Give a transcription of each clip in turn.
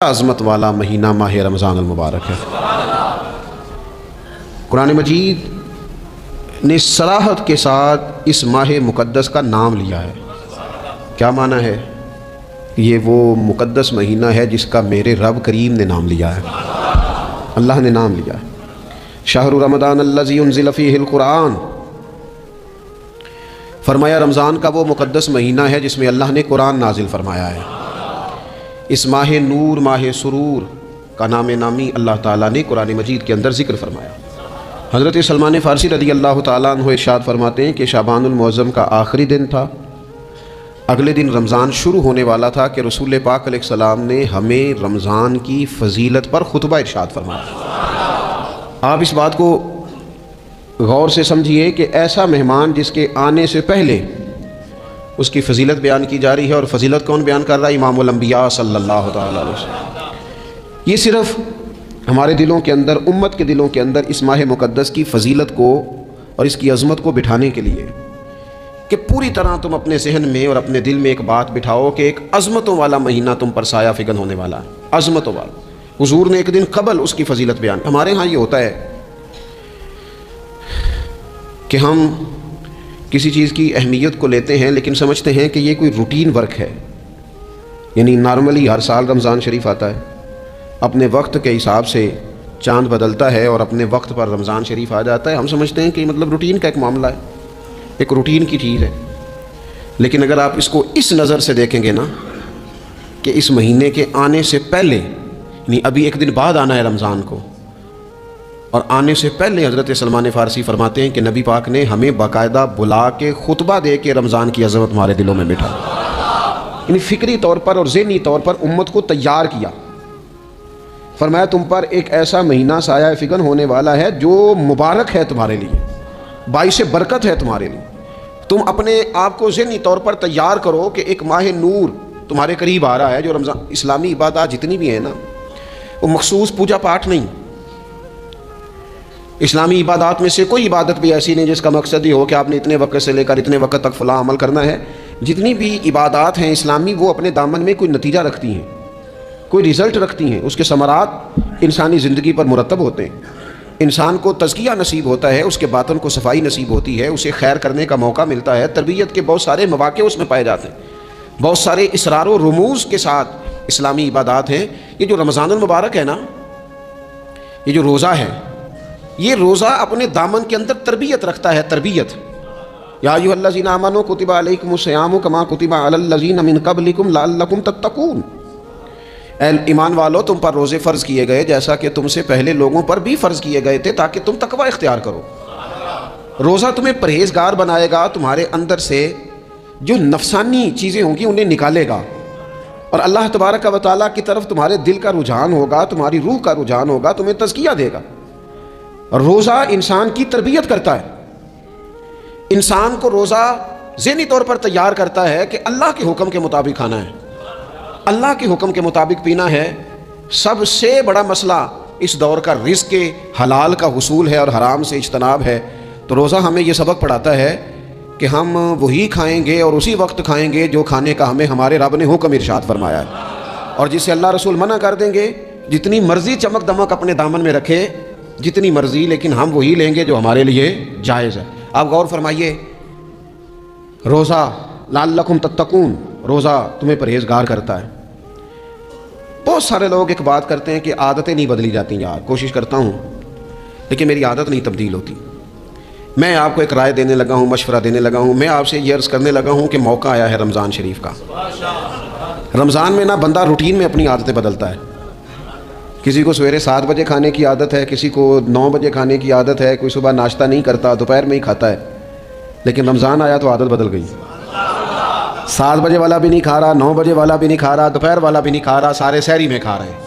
عظمت والا مہینہ ماہ رمضان المبارک ہے۔ قرآن مجید نے صراحت کے ساتھ اس ماہ مقدس کا نام لیا ہے۔ کیا معنی ہے؟ یہ وہ مقدس مہینہ ہے جس کا میرے رب کریم نے نام لیا ہے، اللہ نے نام لیا ہے۔ شہر رمضان الذی انزل فیہ القرآن، فرمایا رمضان کا وہ مقدس مہینہ ہے جس میں اللہ نے قرآن نازل فرمایا ہے۔ اس ماہ نور، ماہ سرور کا نام نامی اللہ تعالیٰ نے قرآن مجید کے اندر ذکر فرمایا۔ حضرت سلمان فارسی رضی اللہ تعالیٰ عنہ ارشاد فرماتے ہیں کہ شعبان المعظم کا آخری دن تھا، اگلے دن رمضان شروع ہونے والا تھا کہ رسول پاک علیہ السلام نے ہمیں رمضان کی فضیلت پر خطبہ ارشاد فرمایا۔ آپ اس بات کو غور سے سمجھیے کہ ایسا مہمان جس کے آنے سے پہلے اس کی فضیلت بیان کی جا رہی ہے، اور فضیلت کون بیان کر رہا ہے؟ امام الانبیاء صلی اللہ تعالیٰ علیہ وسلم۔ یہ صرف ہمارے دلوں کے اندر، امت کے دلوں کے اندر اس ماہ مقدس کی فضیلت کو اور اس کی عظمت کو بٹھانے کے لیے کہ پوری طرح تم اپنے ذہن میں اور اپنے دل میں ایک بات بٹھاؤ کہ ایک عظمتوں والا مہینہ تم پر سایہ فگن ہونے والا ہے، عظمتوں والا۔ حضور نے ایک دن قبل اس کی فضیلت بیان۔ ہمارے ہاں یہ ہوتا ہے کہ ہم کسی چیز کی اہمیت کو لیتے ہیں لیکن سمجھتے ہیں کہ یہ کوئی روٹین ورک ہے، یعنی نارملی ہر سال رمضان شریف آتا ہے، اپنے وقت کے حساب سے چاند بدلتا ہے اور اپنے وقت پر رمضان شریف آ جاتا ہے۔ ہم سمجھتے ہیں کہ مطلب روٹین کا ایک معاملہ ہے، ایک روٹین کی چیز ہے۔ لیکن اگر آپ اس کو اس نظر سے دیکھیں گے نا کہ اس مہینے کے آنے سے پہلے، یعنی ابھی ایک دن بعد آنا ہے رمضان کو، اور آنے سے پہلے حضرت سلمان فارسی فرماتے ہیں کہ نبی پاک نے ہمیں باقاعدہ بلا کے خطبہ دے کے رمضان کی عظمت ہمارے دلوں میں بٹھا، یعنی فکری طور پر اور ذہنی طور پر امت کو تیار کیا۔ فرمایا تم پر ایک ایسا مہینہ سایہ فگن ہونے والا ہے جو مبارک ہے تمہارے لیے، باعث برکت ہے تمہارے لیے۔ تم اپنے آپ کو ذہنی طور پر تیار کرو کہ ایک ماہ نور تمہارے قریب آ رہا ہے۔ جو رمضان، اسلامی عبادات جتنی بھی ہیں نا، وہ مخصوص پوجا پاٹ نہیں۔ اسلامی عبادات میں سے کوئی عبادت بھی ایسی نہیں جس کا مقصد یہ ہو کہ آپ نے اتنے وقت سے لے کر اتنے وقت تک فلاں عمل کرنا ہے۔ جتنی بھی عبادات ہیں اسلامی، وہ اپنے دامن میں کوئی نتیجہ رکھتی ہیں، کوئی رزلٹ رکھتی ہیں، اس کے ثمرات انسانی زندگی پر مرتب ہوتے ہیں۔ انسان کو تزکیہ نصیب ہوتا ہے، اس کے باطن کو صفائی نصیب ہوتی ہے، اسے خیر کرنے کا موقع ملتا ہے، تربیت کے بہت سارے مواقع اس میں پائے جاتے ہیں، بہت سارے اسرار و رموز کے ساتھ اسلامی عبادات ہیں۔ یہ جو رمضان المبارک ہے نا، یہ جو روزہ ہے، یہ روزہ اپنے دامن کے اندر تربیت رکھتا ہے، تربیت۔ یا ایھا الذین آمنوا کتب علیکم الصیام کما کتب علی الذین من قبلکم لعلکم تتقون۔ اے ایمان والو، تم پر روزے فرض کیے گئے جیسا کہ تم سے پہلے لوگوں پر بھی فرض کیے گئے تھے تاکہ تم تقوی اختیار کرو۔ روزہ تمہیں پرہیزگار بنائے گا، تمہارے اندر سے جو نفسانی چیزیں ہوں گی انہیں نکالے گا، اور اللہ تبارک و تعالیٰ کی طرف تمہارے دل کا رجحان ہوگا، تمہاری روح کا رجحان ہوگا، تمہیں تزکیہ دے گا۔ روزہ انسان کی تربیت کرتا ہے، انسان کو روزہ ذہنی طور پر تیار کرتا ہے کہ اللہ کے حکم کے مطابق کھانا ہے، اللہ کے حکم کے مطابق پینا ہے۔ سب سے بڑا مسئلہ اس دور کا رزق کے حلال کا حصول ہے اور حرام سے اجتناب ہے۔ تو روزہ ہمیں یہ سبق پڑھاتا ہے کہ ہم وہی کھائیں گے اور اسی وقت کھائیں گے جو کھانے کا ہمیں ہمارے رب نے حکم ارشاد فرمایا ہے، اور جسے اللہ رسول منع کر دیں گے جتنی مرضی چمک دمک اپنے دامن میں رکھے، جتنی مرضی، لیکن ہم وہی لیں گے جو ہمارے لیے جائز ہے۔ آپ غور فرمائیے، روزہ لعلکم تتقون، روزہ تمہیں پرہیزگار کرتا ہے۔ بہت سارے لوگ ایک بات کرتے ہیں کہ عادتیں نہیں بدلی جاتی۔ یار کوشش کرتا ہوں لیکن میری عادت نہیں تبدیل ہوتی۔ میں آپ کو ایک رائے دینے لگا ہوں، مشورہ دینے لگا ہوں، میں آپ سے یہ عرض کرنے لگا ہوں کہ موقع آیا ہے رمضان شریف کا۔ رمضان میں نا بندہ روٹین میں اپنی عادتیں بدلتا ہے۔ کسی کو سویرے 7 بجے کھانے کی عادت ہے، کسی کو 9 بجے کھانے کی عادت ہے، کوئی صبح ناشتہ نہیں کرتا، دوپہر میں ہی کھاتا ہے۔ لیکن رمضان آیا تو عادت بدل گئی، 7 بجے والا بھی نہیں کھا رہا، 9 بجے والا بھی نہیں کھا رہا، دوپہر والا بھی نہیں کھا رہا، سارے سحری میں کھا رہے ہیں۔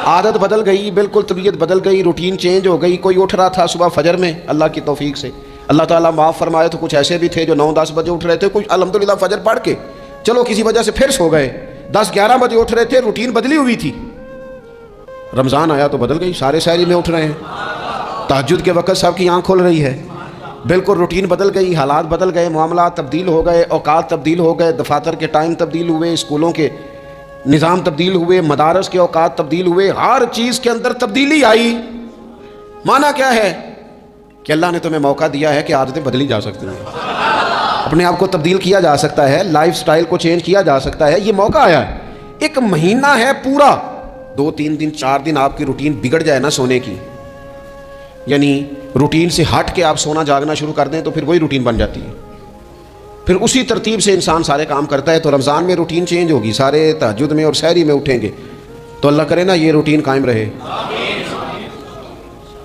عادت بدل گئی، بالکل طبیعت بدل گئی، روٹین چینج ہو گئی۔ کوئی اٹھ رہا تھا صبح فجر میں، اللہ کی توفیق سے اللہ تعالیٰ معاف فرمائے تو کچھ ایسے بھی تھے جو 9-10 بجے اٹھ رہے تھے، کچھ الحمدللہ فجر پڑھ کے چلو کسی وجہ سے پھر سو گئے، 10-11 بجے اٹھ رہے تھے، روٹین بدلی ہوئی تھی۔ رمضان آیا تو بدل گئی، سارے سحری میں اٹھ رہے ہیں، تہجد کے وقت سب کی آنکھ کھل رہی ہے، بالکل روٹین بدل گئی، حالات بدل گئے، معاملات تبدیل ہو گئے، اوقات تبدیل ہو گئے، دفاتر کے ٹائم تبدیل ہوئے، اسکولوں کے نظام تبدیل ہوئے، مدارس کے اوقات تبدیل ہوئے، ہر چیز کے اندر تبدیلی آئی۔ معنی کیا ہے؟ کہ اللہ نے تمہیں موقع دیا ہے کہ عادتیں بدلی جا سکتی ہیں، اپنے آپ کو تبدیل کیا جا سکتا ہے، لائف سٹائل کو چینج کیا جا سکتا ہے۔ یہ موقع آیا ہے، ایک مہینہ ہے پورا، 2-3 دن 4 دن آپ کی روٹین بگڑ جائے نا سونے کی، یعنی روٹین سے ہٹ کے آپ سونا جاگنا شروع کر دیں تو پھر وہی روٹین بن جاتی ہے، پھر اسی ترتیب سے انسان سارے کام کرتا ہے۔ تو رمضان میں روٹین چینج ہوگی، سارے تہجد میں اور سحری میں اٹھیں گے، تو اللہ کرے نا یہ روٹین قائم رہے۔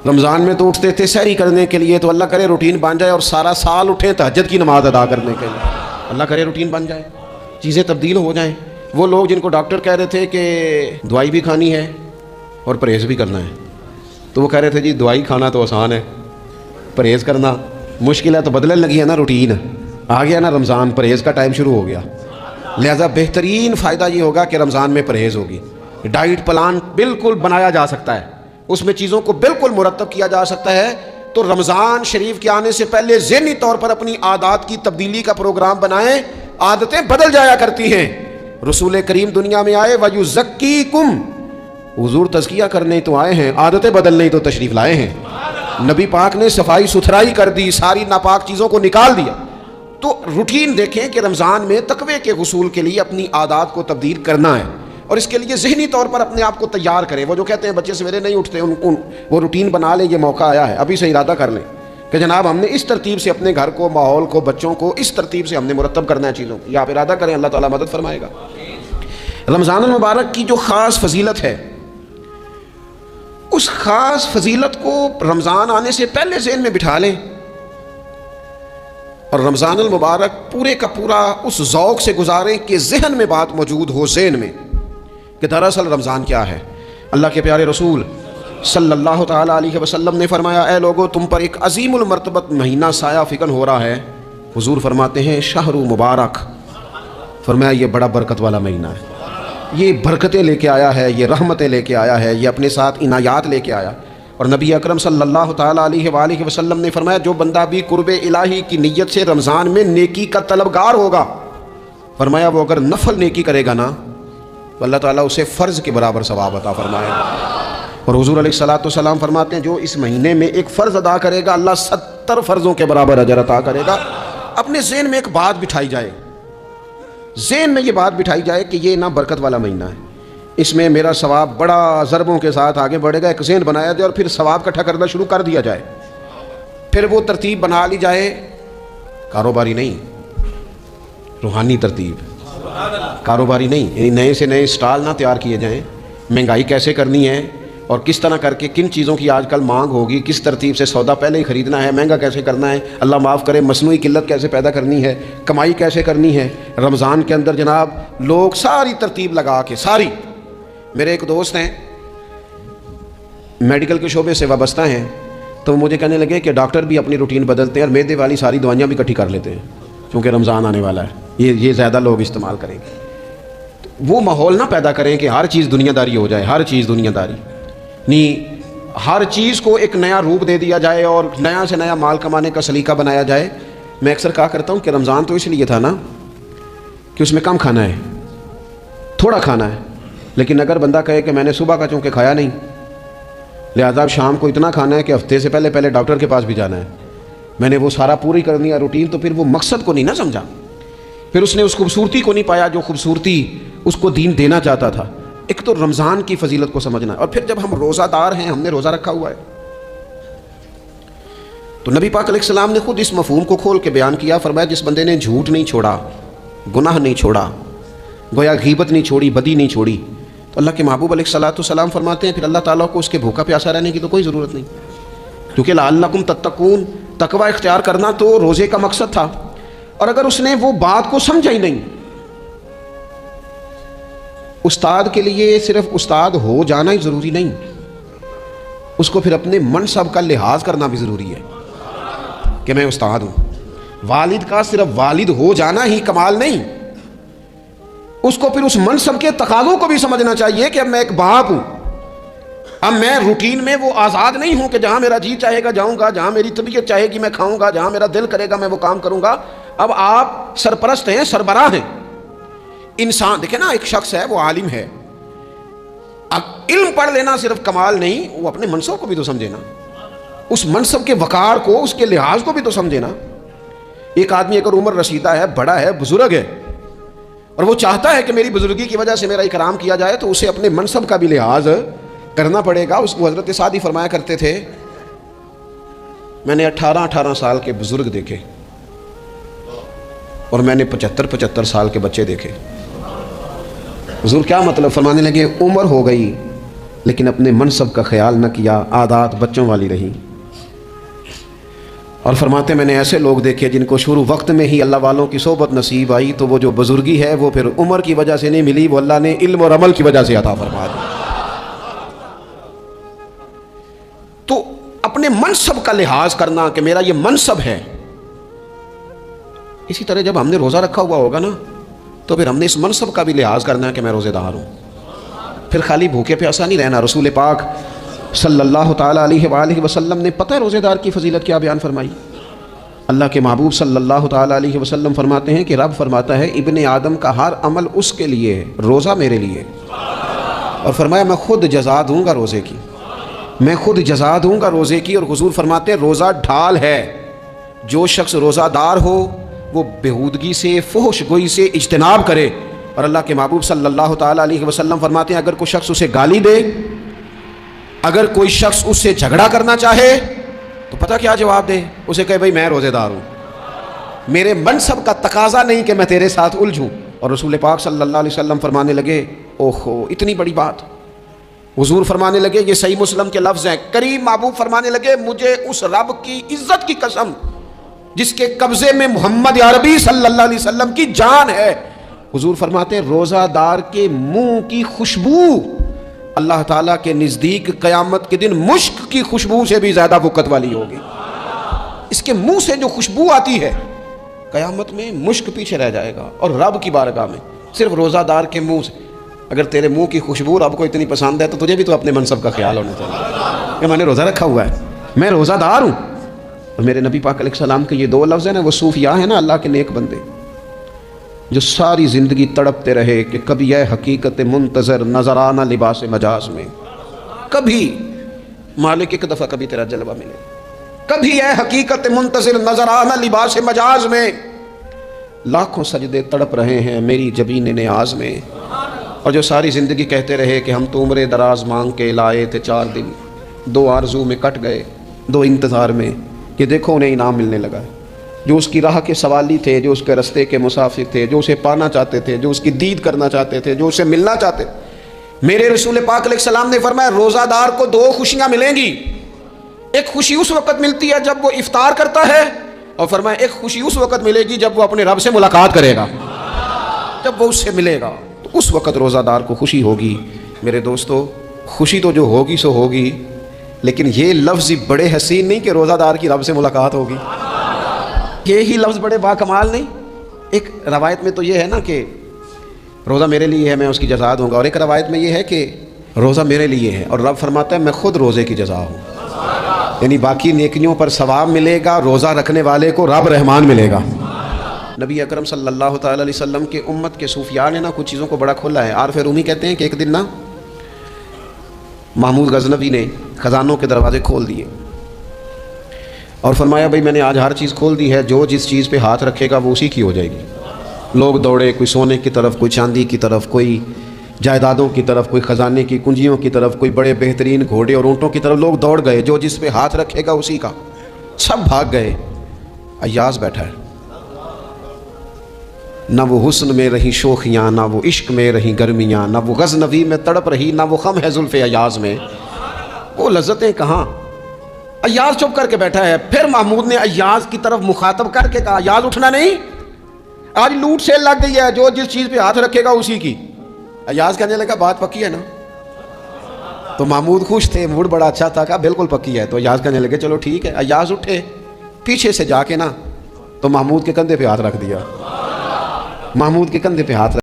رمضان میں تو اٹھتے تھے سحری کرنے کے لیے، تو اللہ کرے روٹین بن جائے اور سارا سال اٹھیں تہجد کی نماز ادا کرنے کے لیے، اللہ کرے روٹین بن جائے، چیزیں تبدیل ہو جائیں۔ وہ لوگ جن کو ڈاکٹر کہہ رہے تھے کہ دوائی بھی کھانی ہے اور پرہیز بھی کرنا ہے، تو وہ کہہ رہے تھے جی دوائی کھانا تو آسان ہے، پرہیز کرنا مشکل ہے، تو بدلنے لگی ہے نا روٹین، آ گیا نا رمضان، پرہیز کا ٹائم شروع ہو گیا۔ لہذا بہترین فائدہ یہ ہوگا کہ رمضان میں پرہیز ہوگی، ڈائٹ پلان بالکل بنایا جا سکتا ہے، اس میں چیزوں کو بالکل مرتب کیا جا سکتا ہے۔ تو رمضان شریف کے آنے سے پہلے ذہنی طور پر اپنی عادات کی تبدیلی کا پروگرام بنائیں، عادتیں بدل جایا کرتی ہیں۔ رسول کریم دنیا میں آئے وَيُزَكِّيكُمْ، حضور تزکیہ کرنے تو آئے ہیں، عادتیں بدلنے تو تشریف لائے ہیں۔ نبی پاک نے صفائی ستھرائی کر دی، ساری ناپاک چیزوں کو نکال دیا۔ تو روٹین دیکھیں کہ رمضان میں تقوی کے حصول کے لیے اپنی عادات کو تبدیل کرنا ہے، اور اس کے لیے ذہنی طور پر اپنے آپ کو تیار کریں۔ وہ جو کہتے ہیں بچے سویرے نہیں اٹھتے، وہ روٹین بنا لیں، یہ موقع آیا ہے، ابھی سے ارادہ کر لیں کہ جناب ہم نے اس ترتیب سے اپنے گھر کو، ماحول کو، بچوں کو اس ترتیب سے ہم نے مرتب کرنا ہے چیزوں کو۔ یہ آپ ارادہ کریں، اللہ تعالیٰ مدد فرمائے گا۔ رمضان المبارک کی جو خاص فضیلت ہے، اس خاص فضیلت کو رمضان آنے سے پہلے ذہن میں بٹھا لیں، اور رمضان المبارک پورے کا پورا اس ذوق سے گزاریں کہ ذہن میں بات موجود ہو، ذہن میں، کہ دراصل رمضان کیا ہے۔ اللہ کے پیارے رسول صلی اللہ تعالیٰ علیہ وسلم نے فرمایا، اے لوگو تم پر ایک عظیم المرتبت مہینہ سایہ فکن ہو رہا ہے۔ حضور فرماتے ہیں شہر مبارک، فرمایا یہ بڑا برکت والا مہینہ ہے، یہ برکتیں لے کے آیا ہے، یہ رحمتیں لے کے آیا ہے، یہ اپنے ساتھ عنایات لے کے آیا۔ اور نبی اکرم صلی اللہ تعالیٰ علیہ وآلہ وسلم نے فرمایا جو بندہ بھی قرب الہی کی نیت سے رمضان میں نیکی کا طلبگار ہوگا، فرمایا وہ اگر نفل نیکی کرے گا نا تو اللہ تعالیٰ اسے فرض کے برابر ثواب عطا فرمائے گا۔ اور حضور علیہ الصلوۃ والسلام فرماتے ہیں جو اس مہینے میں ایک فرض ادا کرے گا اللہ 70 فرضوں کے برابر اجر عطا کرے گا۔ اپنے ذہن میں ایک بات بٹھائی جائے، ذہن میں یہ بات بٹھائی جائے کہ یہ نا برکت والا مہینہ ہے، اس میں میرا ثواب بڑا ضربوں کے ساتھ آگے بڑھے گا، ایک ذہن بنایا جائے اور پھر ثواب اکٹھا کرنا شروع کر دیا جائے۔ پھر وہ ترتیب بنا لی جائے، کاروباری نہیں، روحانی ترتیب، کاروباری نہیں، یعنی نئے سے نئے سٹال نہ تیار کیے جائیں، مہنگائی کیسے کرنی ہے اور کس طرح کر کے کن چیزوں کی آج کل مانگ ہوگی، کس ترتیب سے سودا پہلے ہی خریدنا ہے، مہنگا کیسے کرنا ہے، اللہ معاف کرے مصنوعی قلت کیسے پیدا کرنی ہے، کمائی کیسے کرنی ہے۔ رمضان کے اندر جناب لوگ ساری ترتیب لگا کے، ساری، میرے ایک دوست ہیں میڈیکل کے شعبے سے وابستہ ہیں، تو مجھے کہنے لگے کہ ڈاکٹر بھی اپنی روٹین بدلتے ہیں اور معدے والی ساری دوائیاں بھی اکٹھی کر لیتے ہیں کیونکہ رمضان آنے والا ہے، یہ زیادہ لوگ استعمال کریں گے۔ وہ ماحول نہ پیدا کریں کہ ہر چیز دنیا داری ہو جائے، ہر چیز دنیا داری نہیں، ہر چیز کو ایک نیا روپ دے دیا جائے اور نیا سے نیا مال کمانے کا سلیقہ بنایا جائے۔ میں اکثر کہا کرتا ہوں کہ رمضان تو اس لیے تھا نا کہ اس میں کم کھانا ہے، تھوڑا کھانا ہے، لیکن اگر بندہ کہے کہ میں نے صبح کا چونکہ کھایا نہیں لہذا اب شام کو اتنا کھانا ہے کہ ہفتے سے پہلے ڈاکٹر کے پاس بھی جانا ہے، میں نے وہ سارا پوری کرنی ہے روٹین، تو پھر وہ مقصد کو نہیں نہ سمجھا، پھر اس نے اس خوبصورتی کو نہیں پایا جو خوبصورتی اس کو دین دینا چاہتا تھا۔ ایک تو رمضان کی فضیلت کو سمجھنا ہے، اور پھر جب ہم روزہ دار ہیں، ہم نے روزہ رکھا ہوا ہے، تو نبی پاک علیہ السلام نے خود اس مفہوم کو کھول کے بیان کیا، فرمایا جس بندے نے جھوٹ نہیں چھوڑا، گناہ نہیں چھوڑا، گویا غیبت نہیں چھوڑی، بدی نہیں چھوڑی، تو اللہ کے محبوب علیہ الصلوۃ والسلام فرماتے ہیں پھر اللہ تعالیٰ کو اس کے بھوکا پیاسا رہنے کی تو کوئی ضرورت نہیں، کیونکہ لعلکم تتقون، تقوی اختیار کرنا تو روزے کا مقصد تھا۔ اور اگر اس نے وہ بات کو سمجھا ہی نہیں، استاد کے لیے صرف استاد ہو جانا ہی ضروری نہیں، اس کو پھر اپنے منصب کا لحاظ کرنا بھی ضروری ہے کہ میں استاد ہوں۔ والد کا صرف والد ہو جانا ہی کمال نہیں، اس کو پھر اس منصب کے تقاضوں کو بھی سمجھنا چاہیے کہ اب میں ایک باپ ہوں، اب میں روٹین میں وہ آزاد نہیں ہوں کہ جہاں میرا جی چاہے گا جاؤں گا، جہاں میری طبیعت چاہے گی میں کھاؤں گا، جہاں میرا دل کرے گا میں وہ کام کروں گا۔ اب آپ سرپرست ہیں، سربراہ ہیں، انسان دیکھیں نا، ایک شخص ہے وہ عالم ہے، اب علم پڑھ لینا صرف کمال نہیں، وہ اپنے منصب کو بھی تو سمجھے نا، اس منصب کے وقار کو، اس کے لحاظ کو بھی تو سمجھے نا۔ ایک آدمی اگر عمر رسیدہ ہے، بڑا ہے، بزرگ ہے، اور وہ چاہتا ہے کہ میری بزرگی کی وجہ سے میرا اکرام کیا جائے، تو اسے اپنے منصب کا بھی لحاظ کرنا پڑے گا۔ اس کو حضرت سعدی فرمایا کرتے تھے، میں نے 18 سال کے بزرگ دیکھے اور میں نے 75 سال کے بچے دیکھے۔ حضور کیا مطلب؟ فرمانے لگے عمر ہو گئی لیکن اپنے منصب کا خیال نہ کیا، عادات بچوں والی رہی۔ اور فرماتے میں نے ایسے لوگ دیکھے جن کو شروع وقت میں ہی اللہ والوں کی صحبت نصیب آئی، تو وہ جو بزرگی ہے وہ پھر عمر کی وجہ سے نہیں ملی، وہ اللہ نے علم اور عمل کی وجہ سے عطا فرما دی۔ تو اپنے منصب کا لحاظ کرنا کہ میرا یہ منصب ہے۔ اسی طرح جب ہم نے روزہ رکھا ہوا ہوگا نا، تو پھر ہم نے اس منصب کا بھی لحاظ کرنا ہے کہ میں روزے دار ہوں۔ پھر خالی بھوکے پیاسا نہیں رہنا۔ رسول پاک صلی اللہ تعالیٰ علیہ وآلہ وسلم نے پتہ ہے روزے دار کی فضیلت کیا بیان فرمائی؟ اللہ کے محبوب صلی اللہ تعالیٰ علیہ وسلم فرماتے ہیں کہ رب فرماتا ہے ابن آدم کا ہر عمل اس کے لیے ہے، روزہ میرے لیے۔ اور فرمایا میں خود جزا دوں گا روزے کی، میں خود جزا دوں گا روزے کی۔ اور حضور فرماتے ہیں روزہ ڈھال ہے، جو شخص روزہ دار ہو وہ بےہودگی سے، فحش گوئی سے اجتناب کرے۔ اور اللہ کے محبوب صلی اللہ تعالیٰ علیہ وسلم فرماتے ہیں اگر کوئی شخص اسے گالی دے، اگر کوئی شخص اس سے جھگڑا کرنا چاہے تو پتہ کیا جواب دے؟ اسے کہے بھائی میں روزے دار ہوں، میرے منصب کا تقاضا نہیں کہ میں تیرے ساتھ الجھوں۔ اور رسول پاک صلی اللہ علیہ وسلم فرمانے لگے اوہو اتنی بڑی بات۔ حضور فرمانے لگے، یہ صحیح مسلم کے لفظ ہیں، کریم محبوب فرمانے لگے مجھے اس رب کی عزت کی قسم جس کے قبضے میں محمد عربی صلی اللہ علیہ وسلم کی جان ہے۔ حضور فرماتے ہیں روزہ دار کے منہ کی خوشبو اللہ تعالیٰ کے نزدیک قیامت کے دن مشک کی خوشبو سے بھی زیادہ وقت والی ہوگی۔ اس کے منہ سے جو خوشبو آتی ہے قیامت میں مشک پیچھے رہ جائے گا، اور رب کی بارگاہ میں صرف روزہ دار کے منہ سے۔ اگر تیرے منہ کی خوشبو رب کو اتنی پسند ہے تو تجھے بھی تو اپنے منصب کا خیال ہونا چاہیے کہ میں نے روزہ رکھا ہوا ہے، میں روزہ دار ہوں۔ اور میرے نبی پاک علیہ السلام کے یہ دو لفظ ہیں نا، وہ صوفیاء ہیں نا، اللہ کے نیک بندے جو ساری زندگی تڑپتے رہے کہ کبھی یہ حقیقت منتظر نظر آنا لباس مجاز میں، کبھی مالک ایک دفعہ کبھی تیرا جلوہ ملے، کبھی یہ حقیقت منتظر نظر آنا لباس مجاز میں، لاکھوں سجدے تڑپ رہے ہیں میری جبین نیاز میں۔ اور جو ساری زندگی کہتے رہے کہ ہم تو عمر دراز مانگ کے لائے تھے 4 دن، 2 آرزو میں کٹ گئے، 2 انتظار میں، کہ دیکھو انہیں انعام ملنے لگا ہے۔ جو اس کی راہ کے سوالی تھے، جو اس کے رستے کے مسافر تھے، جو اسے پانا چاہتے تھے، جو اس کی دید کرنا چاہتے تھے، جو اسے ملنا چاہتے تھے، میرے رسول پاک علیہ السلام نے فرمایا روزہ دار کو 2 خوشیاں ملیں گی۔ ایک خوشی اس وقت ملتی ہے جب وہ افطار کرتا ہے، اور فرمایا ایک خوشی اس وقت ملے گی جب وہ اپنے رب سے ملاقات کرے گا، جب وہ اس سے ملے گا تو اس وقت روزہ دار کو خوشی ہوگی۔ میرے دوستو خوشی تو جو ہوگی سو ہوگی، لیکن یہ لفظ بڑے حسین نہیں کہ روزہ دار کی رب سے ملاقات ہوگی، یہی لفظ بڑے باکمال نہیں؟ ایک روایت میں تو یہ ہے نا کہ روزہ میرے لیے ہے میں اس کی جزا دوں گا، اور ایک روایت میں یہ ہے کہ روزہ میرے لیے ہے اور رب فرماتا ہے میں خود روزے کی جزا ہوں، یعنی باقی نیکیوں پر ثواب ملے گا، روزہ رکھنے والے کو رب رحمان ملے گا۔ نبی اکرم صلی اللہ تعالیٰ علیہ وسلم کے امت کے صوفیاء نے نا کچھ چیزوں کو بڑا کھولا ہے۔ عارف رومی کہتے ہیں کہ ایک دن نا محمود غزنوی نے خزانوں کے دروازے کھول دیے اور فرمایا بھائی میں نے آج ہر چیز کھول دی ہے، جو جس چیز پہ ہاتھ رکھے گا وہ اسی کی ہو جائے گی۔ لوگ دوڑے، کوئی سونے کی طرف، کوئی چاندی کی طرف، کوئی جائیدادوں کی طرف، کوئی خزانے کی کنجیوں کی طرف، کوئی بڑے بہترین گھوڑے اور اونٹوں کی طرف، لوگ دوڑ گئے، جو جس پہ ہاتھ رکھے گا اسی کا، سب بھاگ گئے۔ ایاز بیٹھا ہے، نہ وہ حسن میں رہی شوخیاں، نہ وہ عشق میں رہی گرمیاں، نہ وہ غزنوی میں تڑپ رہی، نہ وہ خم ہے زلف ایاز میں، وہ لذتیں کہاں۔ ایاز چپ کر کے بیٹھا ہے۔ پھر محمود نے ایاز کی طرف مخاطب کر کے کہا ایاز اٹھنا نہیں، آج لوٹ سیل لگ گئی ہے، جو جس چیز پہ ہاتھ رکھے گا اسی کی۔ ایاز کہنے لگا بات پکی ہے نا؟ تو محمود خوش تھے، موڈ بڑا اچھا تھا، کہا بالکل پکی ہے۔ تو ایاز کہنے لگے چلو ٹھیک ہے۔ ایاز اٹھے، پیچھے سے جا کے نا تو محمود کے کندھے پہ ہاتھ رکھ دیا، محمود کے کندھے پہ ہاتھ